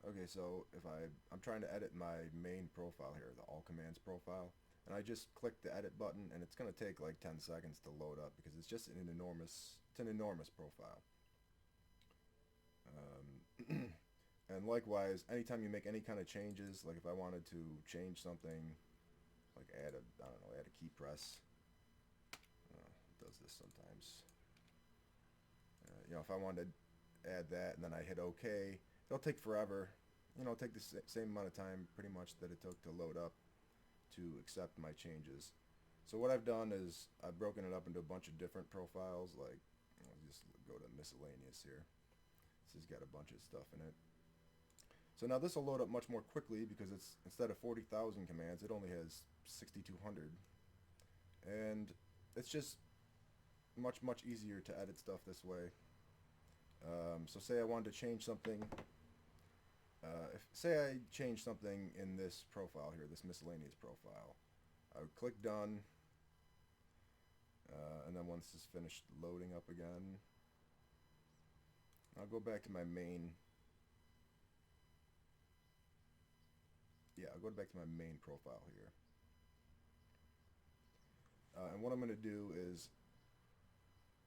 Okay, so if I'm trying to edit my main profile here, the all commands profile, and I just click the edit button, and it's gonna take like 10 seconds to load up because it's an enormous profile. And likewise, anytime you make any kind of changes, like if I wanted to change something, like I don't know, add a key press, it does this sometimes. If I wanted to add that and then I hit OK, it'll take forever. It'll take the same amount of time pretty much that it took to load up to accept my changes. So what I've done is I've broken it up into a bunch of different profiles. Like, I'll just go to miscellaneous here. This has got a bunch of stuff in it. So now this will load up much more quickly because it's instead of 40,000 commands, it only has 6,200, and it's just much easier to edit stuff this way. So say I wanted to change something. If say I change something in this profile here, this miscellaneous profile, I would click done, and then once it's finished loading up again, I'll go back to my main. Yeah, I'll go back to my main profile here. And what I'm going to do is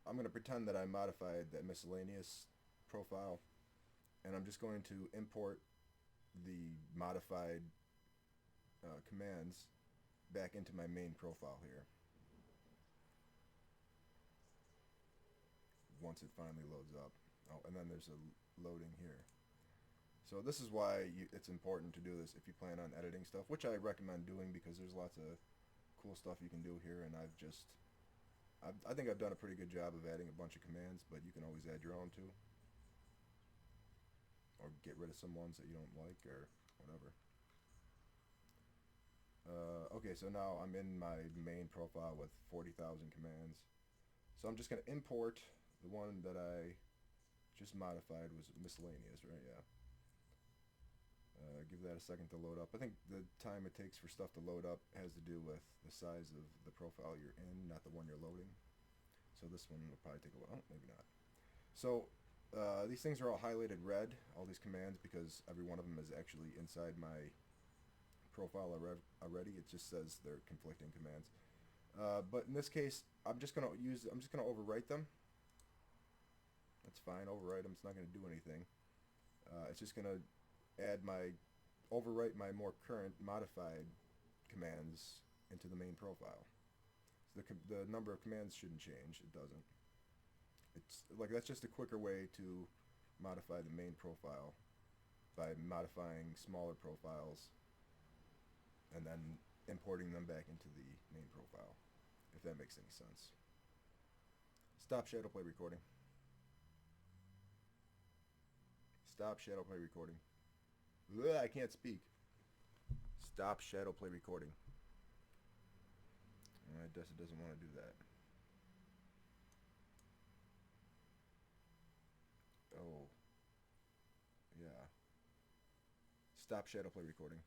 I'm going to pretend that I modified that miscellaneous profile, and I'm just going to import the modified commands back into my main profile here once it finally loads up. Oh, and then there's a loading here. So this is why it's important to do this if you plan on editing stuff, which I recommend doing because there's lots of cool stuff you can do here, and I think I've done a pretty good job of adding a bunch of commands, but you can always add your own too, or get rid of some ones that you don't like or whatever. Okay, so now I'm in my main profile with 40,000 commands. So I'm just going to import the one that I just modified was miscellaneous, right? Yeah. Give that a second to load up. I think the time it takes for stuff to load up has to do with the size of the profile you're in, not the one you're loading. So this one will probably take a while. Oh, maybe not. So these things are all highlighted red, all these commands, because every one of them is actually inside my profile already. It just says they're conflicting commands. But in this case, I'm just gonna overwrite them. That's fine. Overwrite them. It's not gonna do anything. It's just gonna overwrite my more current modified commands into the main profile. So the number of commands shouldn't change. It doesn't. It's like that's just a quicker way to modify the main profile by modifying smaller profiles and then importing them back into the main profile, if that makes any sense. Stop Shadowplay recording. Stop Shadowplay recording. Ugh, I can't speak. Stop Shadowplay recording. I guess it doesn't want to do that. Oh, yeah. Stop Shadowplay recording.